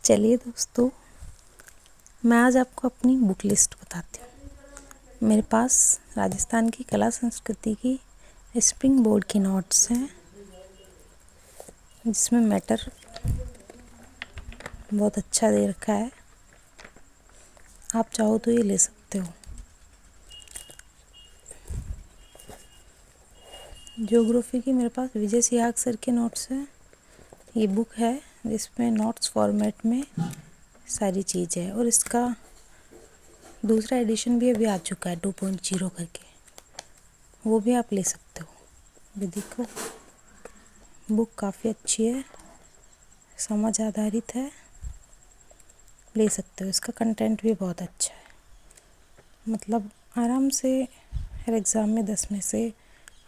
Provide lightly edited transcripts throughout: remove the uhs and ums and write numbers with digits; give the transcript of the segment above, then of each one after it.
चलिए दोस्तों, मैं आज आपको अपनी बुक लिस्ट बताती हूँ। मेरे पास राजस्थान की कला संस्कृति की स्प्रिंग बोर्ड की नोट्स हैं, जिसमें मैटर बहुत अच्छा दे रखा है। आप चाहो तो ये ले सकते हो। ज्योग्राफी की मेरे पास विजय सिहाग सर के नोट्स हैं। ये बुक है जिसमें नोट्स फॉर्मेट में सारी चीज़ है, और इसका दूसरा एडिशन भी अभी आ चुका है 2.0 करके, वो भी आप ले सकते हो। ये देखो, बुक काफ़ी अच्छी है, समझ आधारित है, ले सकते हो। इसका कंटेंट भी बहुत अच्छा है, मतलब आराम से हर एग्ज़ाम में 10 में से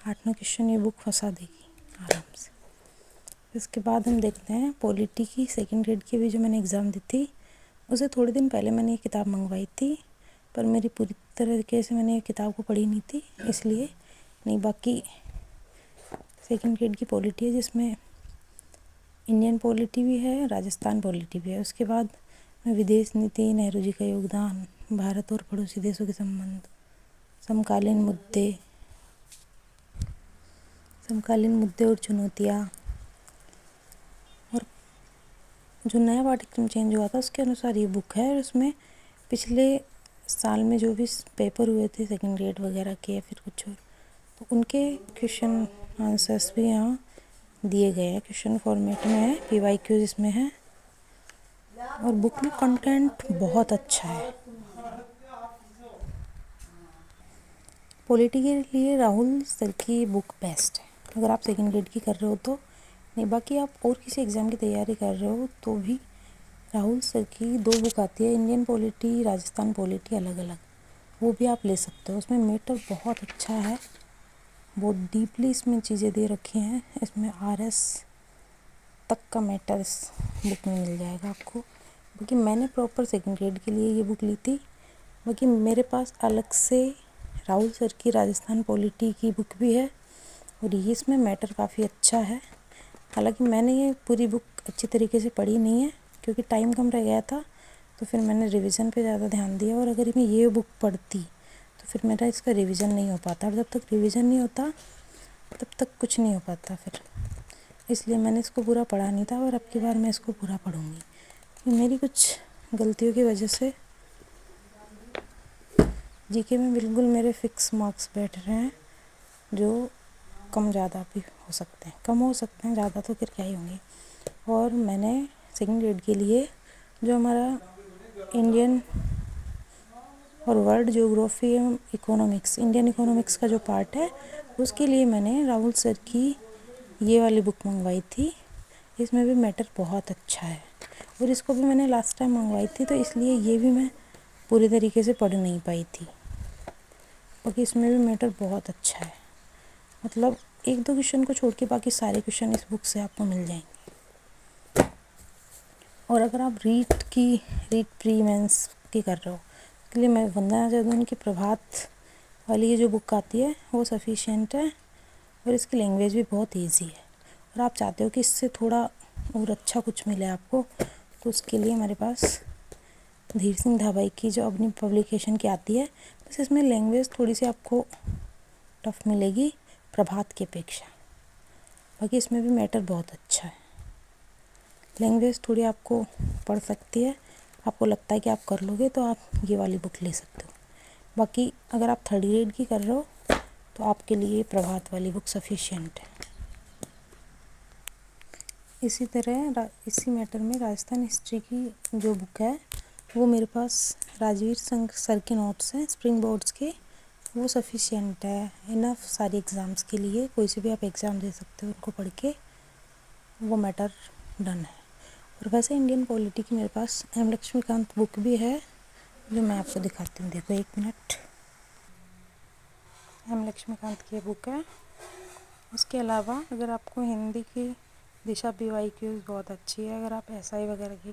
8-9 क्वेश्चन ये बुक फंसा देगी आराम से। इसके बाद हम देखते हैं पॉलिटी की सेकंड ग्रेड की भी जो मैंने एग्ज़ाम दी थी, उसे थोड़े दिन पहले मैंने ये किताब मंगवाई थी, पर मेरी पूरी तरीके से मैंने ये किताब को पढ़ी नहीं थी, इसलिए नहीं। बाकी सेकंड ग्रेड की पॉलिटी है, जिसमें इंडियन पॉलिटी भी है, राजस्थान पॉलिटी भी है। उसके बाद विदेश नीति, नेहरू जी का योगदान, भारत और पड़ोसी देशों के संबंध, समकालीन मुद्दे और चुनौतियाँ, और जो नया पाठ्यक्रम चेंज हुआ था उसके अनुसार ये बुक है। और उसमें पिछले साल में जो भी पेपर हुए थे सेकंड ग्रेड वगैरह के या फिर कुछ और, तो उनके क्वेश्चन आंसर्स भी यहाँ दिए गए हैं। क्वेश्चन फॉर्मेट में है, PYQ इसमें है, और बुक में कंटेंट बहुत अच्छा है। पॉलिटी के लिए राहुल सर की बुक बेस्ट है, अगर आप सेकंड ग्रेड की कर रहे हो तो। नहीं, बाकी आप और किसी एग्ज़ाम की तैयारी कर रहे हो तो भी राहुल सर की 2 बुक आती है, इंडियन पॉलिटी, राजस्थान पॉलिटी, अलग अलग, वो भी आप ले सकते हो। उसमें मैटर बहुत अच्छा है, बहुत डीपली इसमें चीज़ें दे रखी हैं। इसमें RS तक का मैटर इस बुक में मिल जाएगा आपको। बाकी मैंने प्रॉपर सेकंड ग्रेड के लिए ये बुक ली थी। बाकी मेरे पास अलग से राहुल सर की राजस्थान पॉलिटी की बुक भी है, और ये इसमें मैटर काफ़ी अच्छा है। हालांकि मैंने ये पूरी बुक अच्छी तरीके से पढ़ी नहीं है, क्योंकि टाइम कम रह गया था, तो फिर मैंने रिवीजन पे ज़्यादा ध्यान दिया। और अगर मैं ये बुक पढ़ती तो फिर मेरा इसका रिवीजन नहीं हो पाता, और जब तक रिवीजन नहीं होता तब तक कुछ नहीं हो पाता फिर, इसलिए मैंने इसको पूरा पढ़ा नहीं था। और अब की बार मैं इसको पूरा पढ़ूँगी। मेरी कुछ गलतियों की वजह से जीके में बिल्कुल मेरे फिक्स मार्क्स बैठ रहे हैं, जो कम ज़्यादा भी हो सकते हैं, कम हो सकते हैं, ज़्यादा तो फिर क्या ही होंगे। और मैंने सेकंड ग्रेड के लिए जो हमारा इंडियन और वर्ल्ड ज्योग्राफी एवं इकोनॉमिक्स, इंडियन इकोनॉमिक्स का जो पार्ट है, उसके लिए मैंने राहुल सर की ये वाली बुक मंगवाई थी। इसमें भी मैटर बहुत अच्छा है, और इसको भी मैंने लास्ट टाइम मंगवाई थी, तो इसलिए ये भी मैं पूरी तरीके से पढ़ नहीं पाई थी। बाकी इसमें भी मैटर बहुत अच्छा है, मतलब 1-2 क्वेश्चन को छोड़ के बाकी सारे क्वेश्चन इस बुक से आपको मिल जाएंगे। और अगर आप रीट प्री मेंस की कर रहे हो, इसके लिए मैं वंदना जादौन की प्रभात वाली ये जो बुक आती है वो सफिशिएंट है, और इसकी लैंग्वेज भी बहुत ईजी है। और आप चाहते हो कि इससे थोड़ा और अच्छा कुछ मिले आपको, तो उसके लिए हमारे पास धीर सिंह धाबाई की जो अपनी पब्लिकेशन की आती है, बस इसमें लैंग्वेज थोड़ी सी आपको टफ मिलेगी प्रभात की अपेक्षा। बाकी इसमें भी मैटर बहुत अच्छा है, लैंग्वेज थोड़ी आपको पढ़ सकती है, आपको लगता है कि आप कर लोगे तो आप ये वाली बुक ले सकते हो। बाकी अगर आप थर्ड ग्रेड की कर रहे हो तो आपके लिए प्रभात वाली बुक सफिशिएंट है। इसी तरह इसी मैटर में राजस्थान हिस्ट्री की जो बुक है वो मेरे पास राजवीर संघ सर के नोट्स हैं स्प्रिंग बोर्ड्स के, वो सफिशिएंट है, इनफ सारी एग्ज़ाम्स के लिए। कोई से भी आप एग्ज़ाम दे सकते हो उनको पढ़ के, वो मैटर डन है। और वैसे इंडियन पॉलिटी की मेरे पास M लक्ष्मीकांत बुक भी है, जो मैं आपको दिखाती हूँ। देखो 1 मिनट, M लक्ष्मीकांत की बुक है। उसके अलावा अगर आपको हिंदी की दिशा PYQ बहुत अच्छी है, अगर आप SI वगैरह की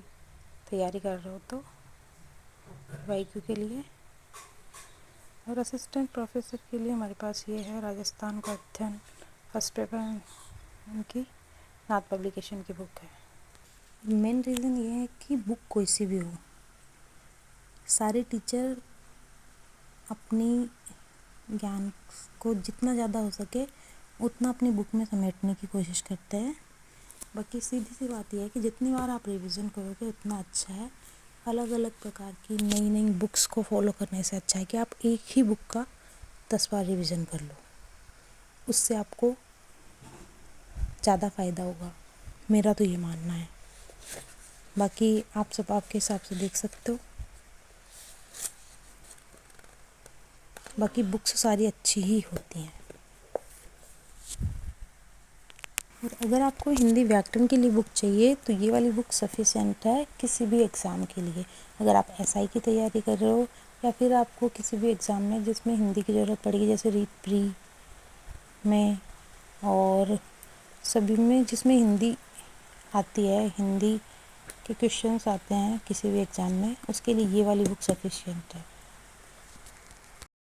तैयारी कर रहे हो तो PYQ के लिए। और असिस्टेंट प्रोफेसर के लिए हमारे पास ये है राजस्थान का अध्ययन, फर्स्ट पेपर, उनकी नाथ पब्लिकेशन की बुक है। मेन रीज़न ये है आपकी बुक कोई सी भी हो, सारे टीचर अपनी ज्ञान को जितना ज़्यादा हो सके उतना अपनी बुक में समेटने की कोशिश करते हैं। बाकी सीधी सी बात यह है कि जितनी बार आप रिवीजन करोगे उतना अच्छा है। अलग अलग प्रकार की नई नई बुक्स को फॉलो करने से अच्छा है कि आप एक ही बुक का 10 बार रिवीजन कर लो, उससे आपको ज़्यादा फ़ायदा होगा, मेरा तो ये मानना है। बाकी आप सब आपके हिसाब से देख सकते हो। बाकी बुक्स सारी अच्छी ही होती हैं। और अगर आपको हिंदी व्याकरण के लिए बुक चाहिए तो ये वाली बुक सफिशिएंट है किसी भी एग्ज़ाम के लिए। अगर आप एसआई की तैयारी कर रहे हो या फिर आपको किसी भी एग्ज़ाम में जिसमें हिंदी की ज़रूरत पड़ेगी, जैसे रीट प्री में और सभी में जिसमें हिंदी आती है, हिंदी के क्वेश्चंस आते हैं किसी भी एग्ज़ाम में, उसके लिए ये वाली बुक सफिशिएंट है।